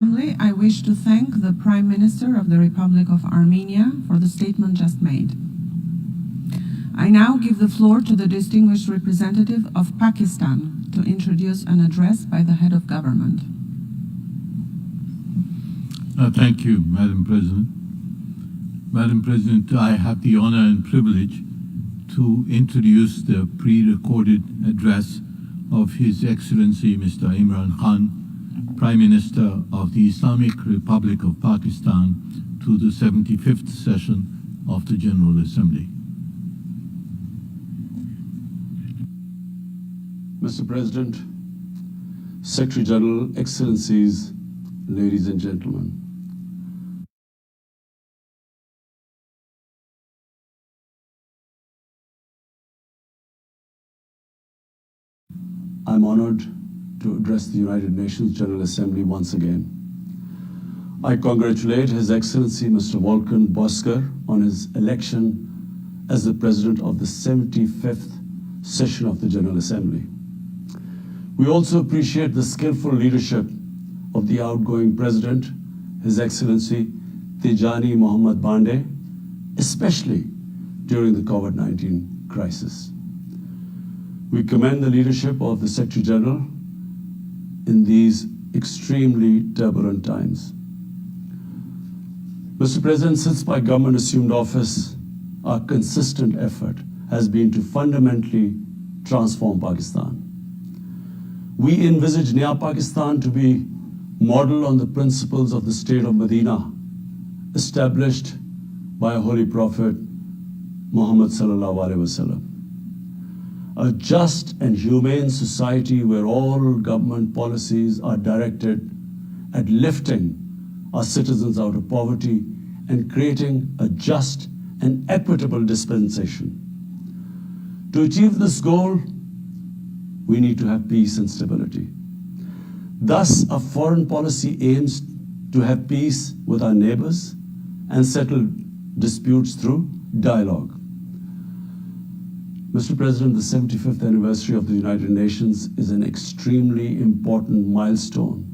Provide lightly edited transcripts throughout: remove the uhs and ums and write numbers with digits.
Assembly, I wish to thank the Prime Minister of the Republic of Armenia for the statement just made. I now give the floor to the distinguished representative of Pakistan to introduce an address by the head of government. Thank you, Madam President. Madam President, I have the honor and privilege to introduce the pre-recorded address of His Excellency Mr. Imran Khan, Prime Minister of the Islamic Republic of Pakistan, to the 75th session of the General Assembly. Mr. President, Secretary General, Excellencies, ladies and gentlemen. I'm honored to address the United Nations General Assembly once again. I congratulate His Excellency Mr. Volkan Bozkır on his election as the President of the 75th session of the General Assembly. We also appreciate the skillful leadership of the outgoing President, His Excellency Tijani Mohammad Bande, especially during the COVID-19 crisis. We commend the leadership of the Secretary General in these extremely turbulent times. Mr. President, since my government assumed office, our consistent effort has been to fundamentally transform Pakistan. We envisage Naya Pakistan to be modeled on the principles of the state of Medina, established by Holy Prophet Muhammad sallallahu alaihi wasallam. A just and humane society where all government policies are directed at lifting our citizens out of poverty and creating a just and equitable dispensation. To achieve this goal, we need to have peace and stability. Thus, our foreign policy aims to have peace with our neighbors and settle disputes through dialogue. Mr. President, the 75th anniversary of the United Nations is an extremely important milestone,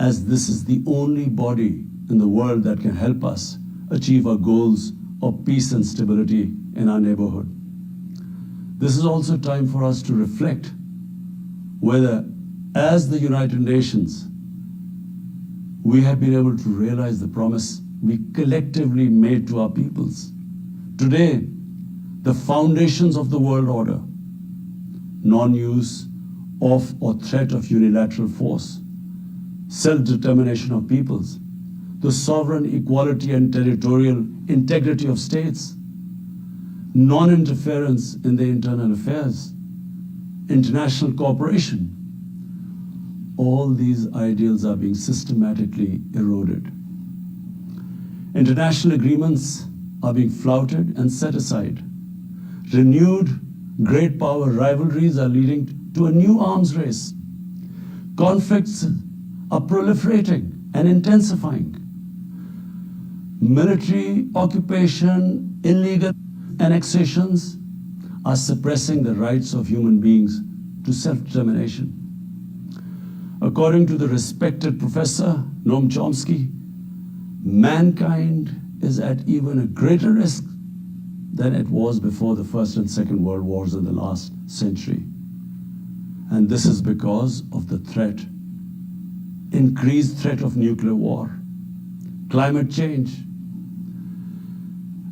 as this is the only body in the world that can help us achieve our goals of peace and stability in our neighborhood. This is also time for us to reflect whether, as the United Nations, we have been able to realize the promise we collectively made to our peoples. Today, the foundations of the world order, non-use of or threat of unilateral force, self-determination of peoples, the sovereign equality and territorial integrity of states, non-interference in their internal affairs, international cooperation, all these ideals are being systematically eroded. International agreements are being flouted and set aside. Renewed great power rivalries are leading to a new arms race. Conflicts are proliferating and intensifying. Military occupation, illegal annexations are suppressing the rights of human beings to self-determination. According to the respected Professor Noam Chomsky, mankind is at even a greater risk than it was before the First and Second World Wars in the last century. And this is because of the threat, increased threat of nuclear war, climate change,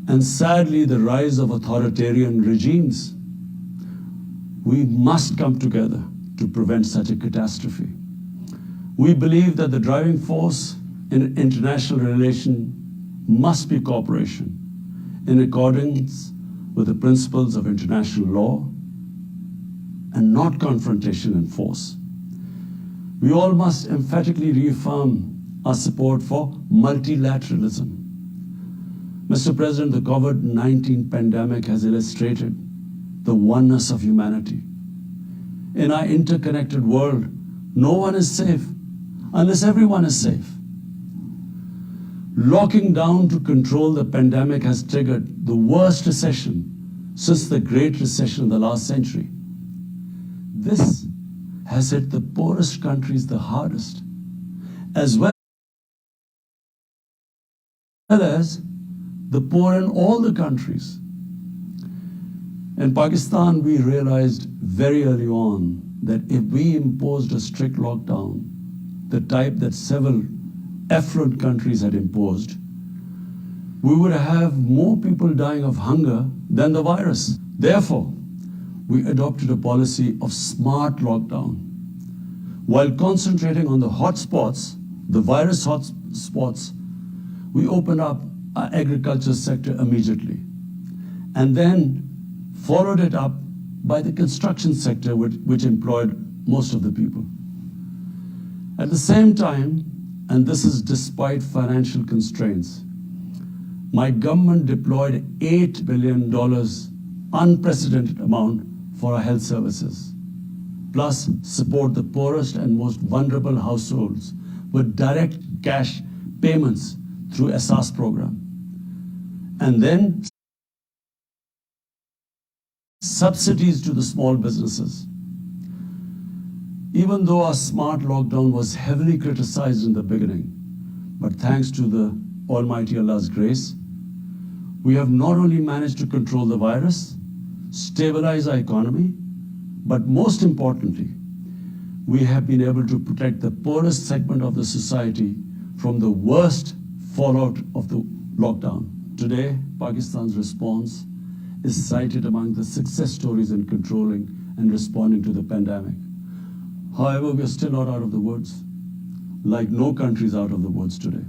and sadly the rise of authoritarian regimes. We must come together to prevent such a catastrophe. We believe that the driving force in international relations must be cooperation, in accordance with the principles of international law and not confrontation and force. We all must emphatically reaffirm our support for multilateralism. Mr. President, the COVID-19 pandemic has illustrated the oneness of humanity. In our interconnected world, no one is safe unless everyone is safe. Locking down to control the pandemic has triggered the worst recession since the Great Recession in the last century. This has hit the poorest countries the hardest, as well well as the poor in all the countries. In Pakistan, we realized very early on that if we imposed a strict lockdown, the type that several affluent countries had imposed, we would have more people dying of hunger than the virus. Therefore, we adopted a policy of smart lockdown. While concentrating on the hotspots, the virus hotspots, we opened up our agriculture sector immediately, and then followed it up by the construction sector, which employed most of the people. At the same time, and this is despite financial constraints, my government deployed $8 billion, unprecedented amount, for our health services, plus support the poorest and most vulnerable households with direct cash payments through SARS program. And then subsidies to the small businesses. Even though our smart lockdown was heavily criticized in the beginning, but thanks to the Almighty Allah's grace, we have not only managed to control the virus, stabilize our economy, but most importantly, we have been able to protect the poorest segment of the society from the worst fallout of the lockdown. Today, Pakistan's response is cited among the success stories in controlling and responding to the pandemic. However, we are still not out of the woods, like no country is out of the woods today.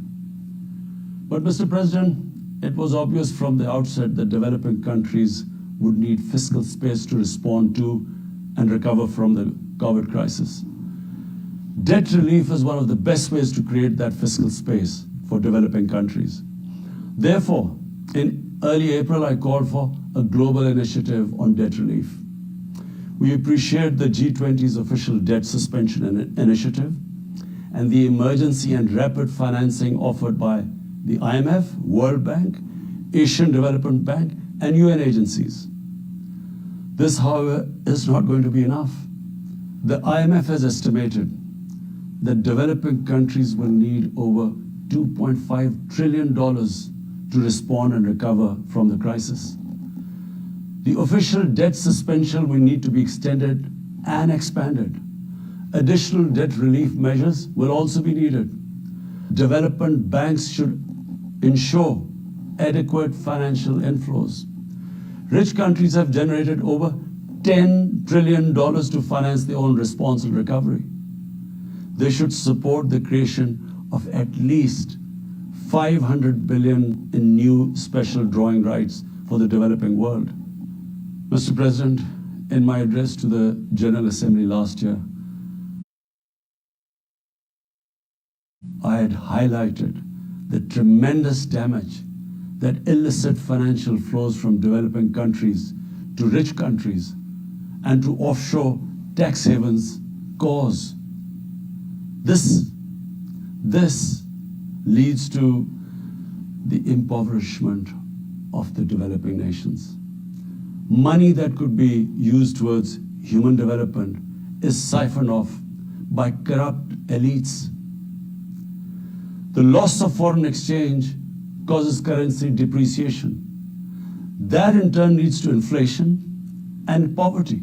But Mr. President, it was obvious from the outset that developing countries would need fiscal space to respond to and recover from the COVID crisis. Debt relief is one of the best ways to create that fiscal space for developing countries. Therefore, in early April, I called for a global initiative on debt relief. We appreciate the G20's official debt suspension initiative and the emergency and rapid financing offered by the IMF, World Bank, Asian Development Bank, and UN agencies. This, however, is not going to be enough. The IMF has estimated that developing countries will need over $2.5 trillion to respond and recover from the crisis. The official debt suspension will need to be extended and expanded. Additional debt relief measures will also be needed. Development banks should ensure adequate financial inflows. Rich countries have generated over $10 trillion to finance their own response and recovery. They should support the creation of at least $500 billion in new special drawing rights for the developing world. Mr. President, in my address to the General Assembly last year, I had highlighted the tremendous damage that illicit financial flows from developing countries to rich countries and to offshore tax havens cause. This leads to the impoverishment of the developing nations. Money that could be used towards human development is siphoned off by corrupt elites. The loss of foreign exchange causes currency depreciation. That in turn leads to inflation and poverty.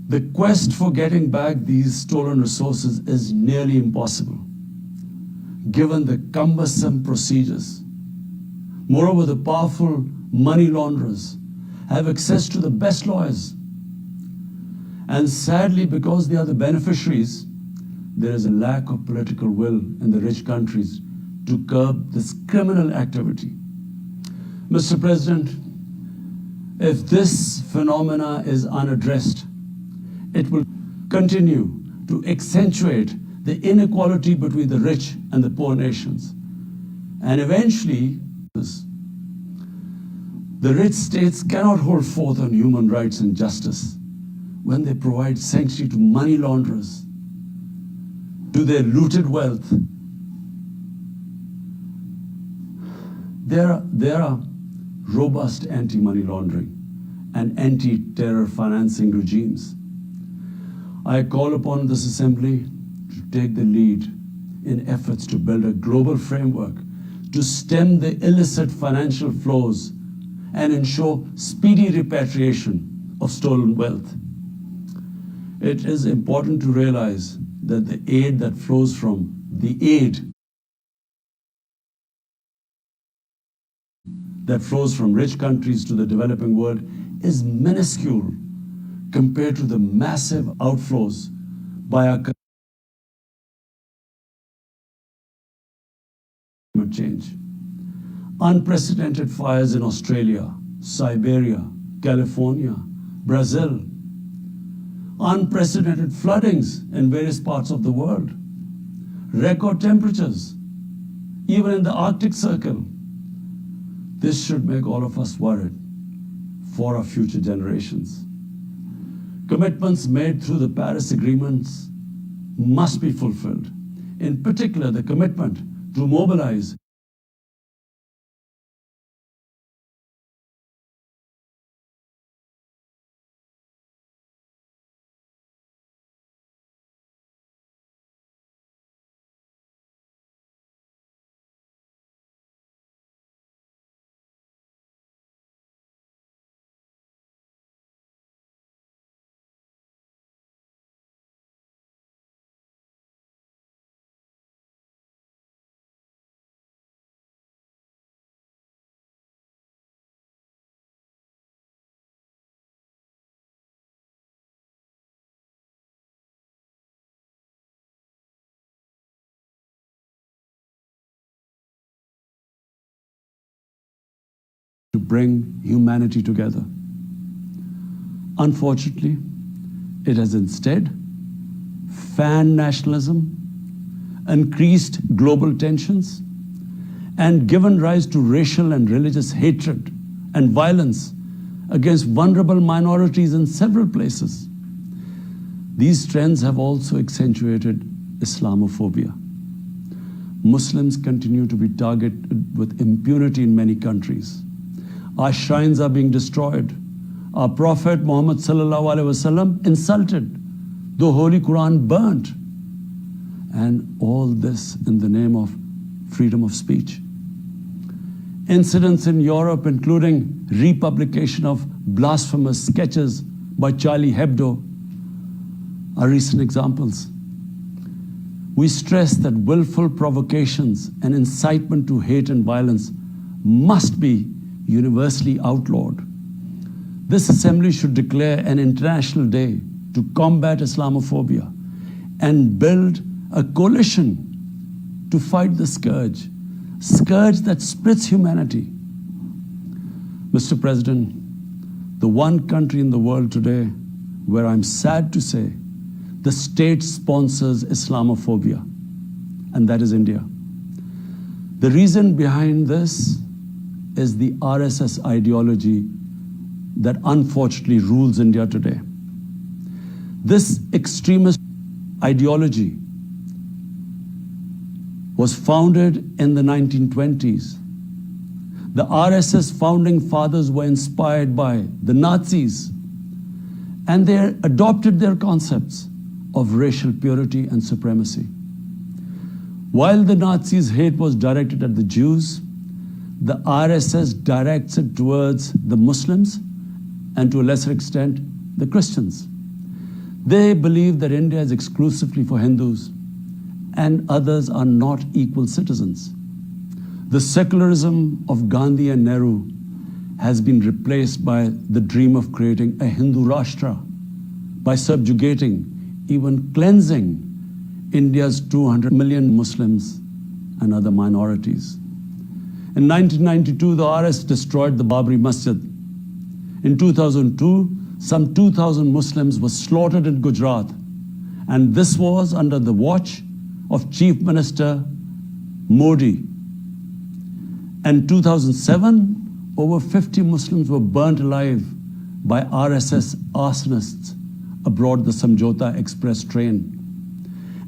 The quest for getting back these stolen resources is nearly impossible, given the cumbersome procedures. Moreover, the powerful money launderers have access to the best lawyers. And sadly, because they are the beneficiaries, there is a lack of political will in the rich countries to curb this criminal activity. Mr. President, if this phenomena is unaddressed, it will continue to accentuate the inequality between the rich and the poor nations. And eventually, the rich states cannot hold forth on human rights and justice when they provide sanctuary to money launderers, to their looted wealth. There are robust anti-money laundering and anti-terror financing regimes. I call upon this Assembly to take the lead in efforts to build a global framework to stem the illicit financial flows and ensure speedy repatriation of stolen wealth. It is important to realize that the aid that flows from rich countries to the developing world is minuscule compared to the massive outflows by our climate change. Unprecedented fires in Australia, Siberia, California, Brazil. Unprecedented floodings in various parts of the world. Record temperatures, even in the Arctic Circle. This should make all of us worried for our future generations. Commitments made through the Paris agreements must be fulfilled. In particular, the commitment to mobilize to bring humanity together. Unfortunately, it has instead fanned nationalism, increased global tensions, and given rise to racial and religious hatred and violence against vulnerable minorities in several places. These trends have also accentuated Islamophobia. Muslims continue to be targeted with impunity in many countries. Our shrines are being destroyed. Our Prophet Muhammad sallallahu alaihi wasallam insulted. The Holy Quran burnt. And all this in the name of freedom of speech. Incidents in Europe, including republication of blasphemous sketches by Charlie Hebdo, are recent examples. We stress that willful provocations and incitement to hate and violence must be universally outlawed. This assembly should declare an international day to combat Islamophobia and build a coalition to fight the scourge that splits humanity. Mr. President, the one country in the world today where I'm sad to say the state sponsors Islamophobia, and that is India. The reason behind this is the RSS ideology that unfortunately rules India today. This extremist ideology was founded in the 1920s. The RSS founding fathers were inspired by the Nazis, and they adopted their concepts of racial purity and supremacy. While the Nazis' hate was directed at the Jews, the RSS directs it towards the Muslims and to a lesser extent, the Christians. They believe that India is exclusively for Hindus and others are not equal citizens. The secularism of Gandhi and Nehru has been replaced by the dream of creating a Hindu Rashtra by subjugating, even cleansing India's 200 million Muslims and other minorities. In 1992, the RS destroyed the Babri Masjid. In 2002, some 2,000 Muslims were slaughtered in Gujarat, and this was under the watch of Chief Minister Modi. In 2007, over 50 Muslims were burnt alive by RSS arsonists aboard the Samjhota Express train.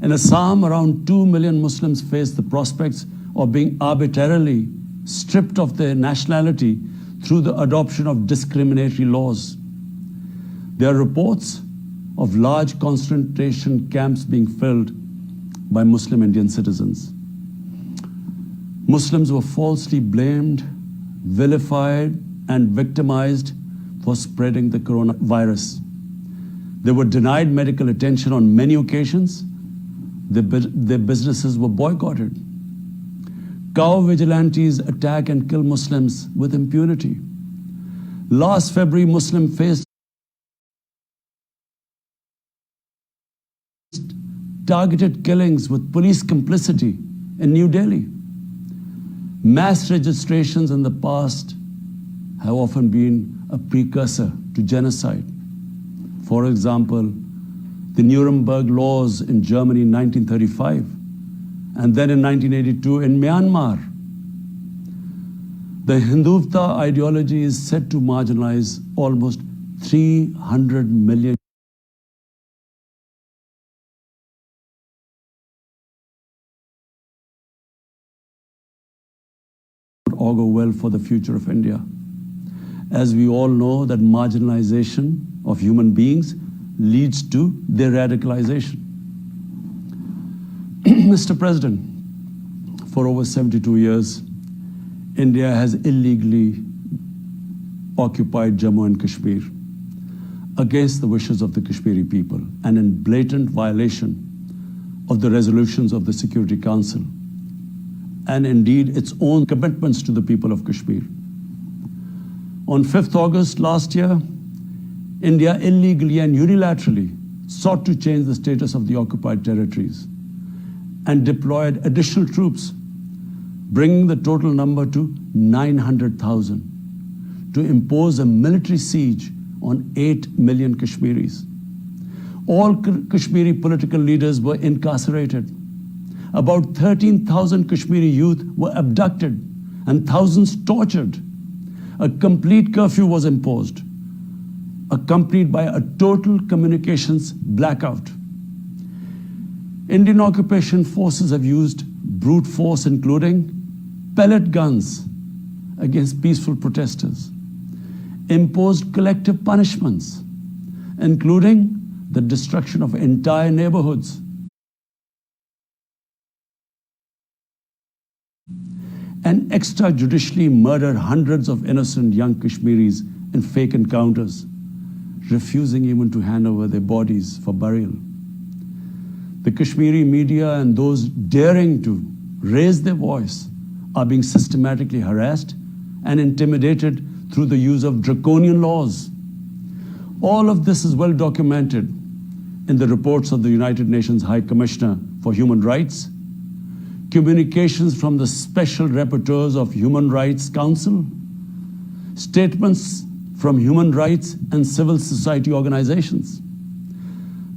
In Assam, around 2 million Muslims face the prospects of being arbitrarily stripped of their nationality through the adoption of discriminatory laws. There are reports of large concentration camps being filled by Muslim Indian citizens. Muslims were falsely blamed, vilified, and victimized for spreading the coronavirus. They were denied medical attention on many occasions. Their businesses were boycotted. Cow vigilantes attack and kill Muslims with impunity. Last February, Muslim faced targeted killings with police complicity in New Delhi. Mass registrations in the past have often been a precursor to genocide. For example, the Nuremberg laws in Germany in 1935, and then in 1982 in Myanmar. The Hindutva ideology is said to marginalize almost 300 million augur well for the future of India. As we all know that marginalization of human beings leads to their radicalization. Mr. President, for over 72 years, India has illegally occupied Jammu and Kashmir against the wishes of the Kashmiri people and in blatant violation of the resolutions of the Security Council and indeed its own commitments to the people of Kashmir. On 5th August last year, India illegally and unilaterally sought to change the status of the occupied territories and deployed additional troops, bringing the total number to 900,000, to impose a military siege on 8 million Kashmiris. All Kashmiri political leaders were incarcerated. About 13,000 Kashmiri youth were abducted and thousands tortured. A complete curfew was imposed, accompanied by a total communications blackout. Indian occupation forces have used brute force, including pellet guns against peaceful protesters, imposed collective punishments, including the destruction of entire neighborhoods, and extrajudicially murdered hundreds of innocent young Kashmiris in fake encounters, refusing even to hand over their bodies for burial. The Kashmiri media and those daring to raise their voice are being systematically harassed and intimidated through the use of draconian laws. All of this is well documented in the reports of the United Nations High Commissioner for Human Rights, communications from the Special Rapporteurs of Human Rights Council, statements from human rights and civil society organizations.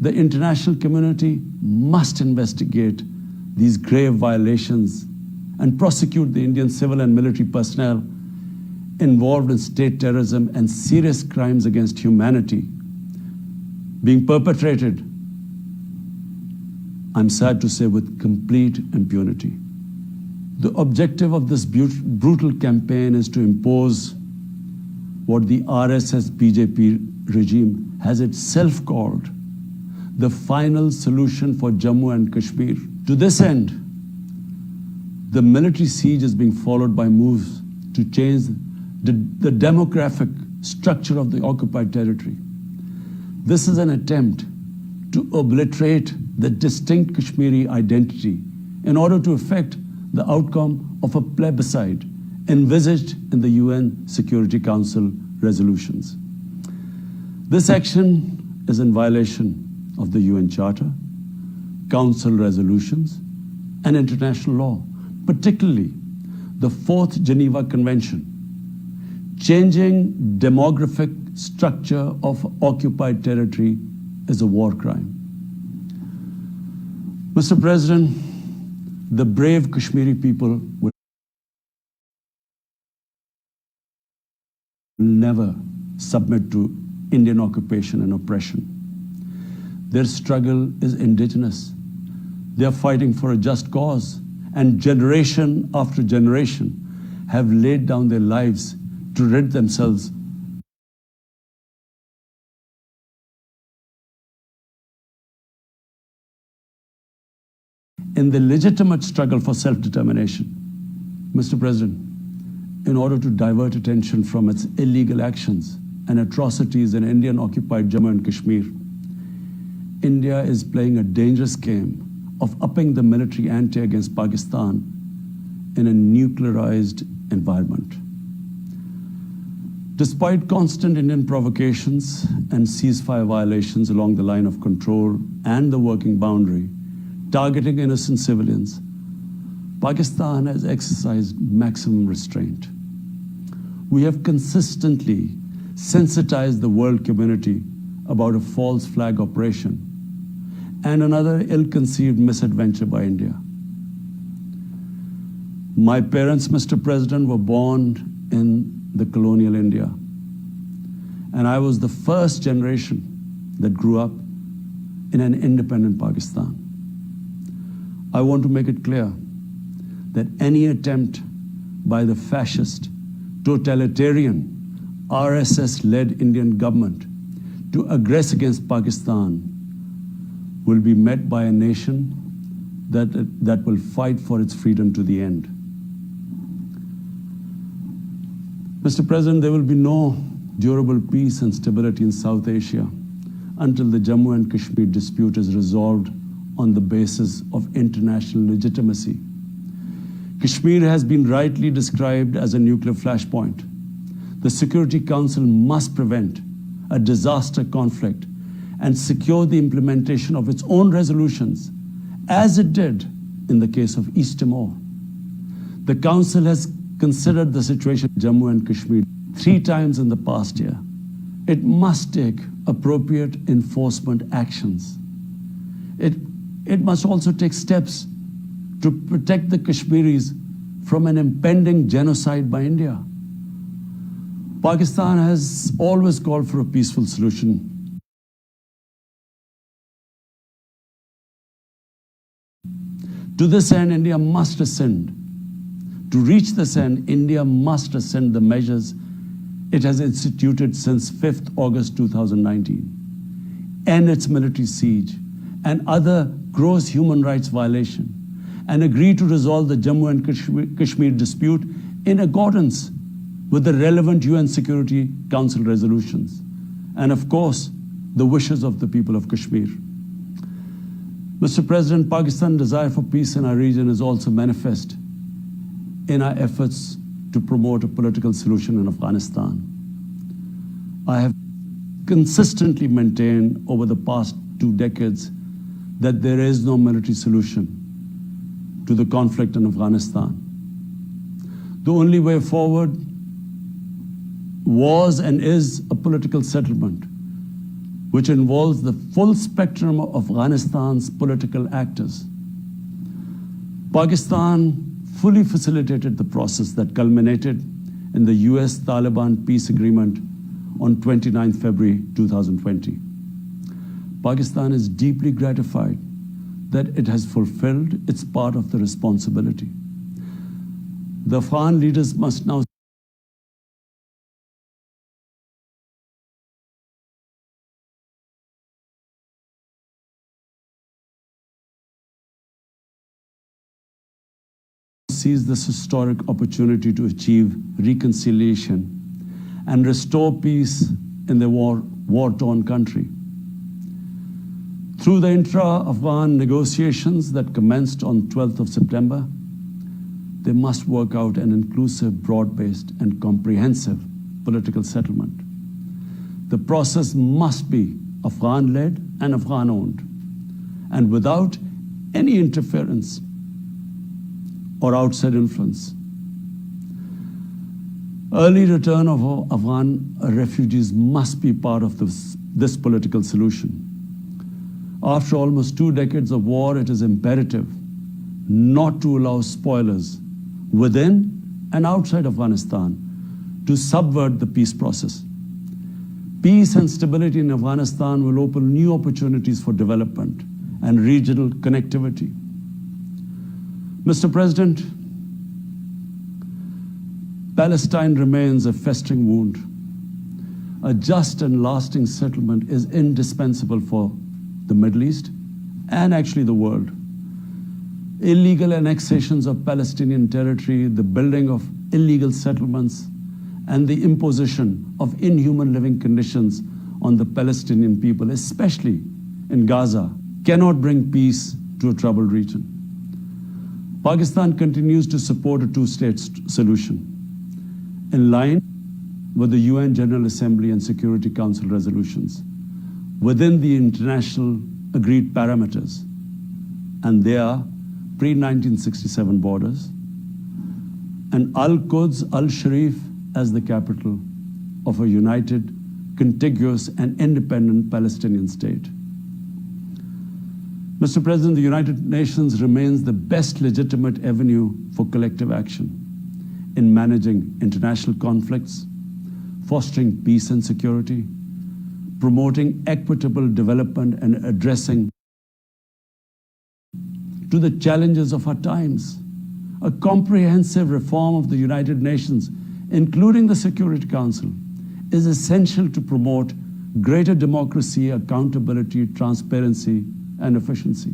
The international community must investigate these grave violations and prosecute the Indian civil and military personnel involved in state terrorism and serious crimes against humanity being perpetrated, I'm sad to say, with complete impunity. The objective of this brutal campaign is to impose what the RSS BJP regime has itself called the final solution for Jammu and Kashmir. To this end, the military siege is being followed by moves to change the demographic structure of the occupied territory. This is an attempt to obliterate the distinct Kashmiri identity in order to effect the outcome of a plebiscite envisaged in the UN Security Council resolutions. This action is in violation of the UN Charter, Council resolutions, and international law, particularly the 4th Geneva Convention. Changing demographic structure of occupied territory is a war crime. Mr. President, the brave Kashmiri people will never submit to Indian occupation and oppression. Their struggle is indigenous. They are fighting for a just cause, and generation after generation have laid down their lives to rid themselves in the legitimate struggle for self-determination. Mr. President, in order to divert attention from its illegal actions and atrocities in Indian-occupied Jammu and Kashmir, India is playing a dangerous game of upping the military ante against Pakistan in a nuclearized environment. Despite constant Indian provocations and ceasefire violations along the line of control and the working boundary, targeting innocent civilians, Pakistan has exercised maximum restraint. We have consistently sensitized the world community about a false flag operation and another ill-conceived misadventure by India. My parents, Mr. President, were born in the colonial India, and I was the first generation that grew up in an independent Pakistan. I want to make it clear that any attempt by the fascist, totalitarian, RSS-led Indian government to aggress against Pakistan will be met by a nation that will fight for its freedom to the end. Mr. President, there will be no durable peace and stability in South Asia until the Jammu and Kashmir dispute is resolved on the basis of international legitimacy. Kashmir has been rightly described as a nuclear flashpoint. The Security Council must prevent a disaster conflict and secure the implementation of its own resolutions, as it did in the case of East Timor. The Council has considered the situation in Jammu and Kashmir 3 times in the past year. It must take appropriate enforcement actions. It must also take steps to protect the Kashmiris from an impending genocide by India. Pakistan has always called for a peaceful solution. To this end, India must ascend. To reach this end, India must ascend the measures it has instituted since 5th August 2019, end its military siege and other gross human rights violations, and agree to resolve the Jammu and Kashmir dispute in accordance with the relevant UN Security Council resolutions, and of course, the wishes of the people of Kashmir. Mr. President, Pakistan's desire for peace in our region is also manifest in our efforts to promote a political solution in Afghanistan. I have consistently maintained over the past 2 decades that there is no military solution to the conflict in Afghanistan. The only way forward was and is a political settlement, which involves the full spectrum of Afghanistan's political actors. Pakistan fully facilitated the process that culminated in the US-Taliban peace agreement on 29 February 2020. Pakistan is deeply gratified that it has fulfilled its part of the responsibility. The Afghan leaders must now seize this historic opportunity to achieve reconciliation and restore peace in the war-torn country. Through the intra-Afghan negotiations that commenced on 12th of September, they must work out an inclusive, broad-based, and comprehensive political settlement. The process must be Afghan-led and Afghan-owned, and without any interference or outside influence. Early return of Afghan refugees must be part of this political solution. After almost 2 decades of war, it is imperative not to allow spoilers within and outside Afghanistan to subvert the peace process. Peace and stability in Afghanistan will open new opportunities for development and regional connectivity. Mr. President, Palestine remains a festering wound. A just and lasting settlement is indispensable for the Middle East and actually the world. illegal annexations of Palestinian territory, the building of illegal settlements, and the imposition of inhuman living conditions on the Palestinian people, especially in Gaza, cannot bring peace to a troubled region. Pakistan continues to support a two-state solution, in line with the UN General Assembly and Security Council resolutions, within the international agreed parameters, and they are pre-1967 borders, and Al-Quds, Al-Sharif as the capital of a united, contiguous, and independent Palestinian state. Mr. President, the United Nations remains the best legitimate avenue for collective action in managing international conflicts, fostering peace and security, promoting equitable development, and addressing to the challenges of our times. A comprehensive reform of the United Nations, including the Security Council, is essential to promote greater democracy, accountability, transparency, and efficiency.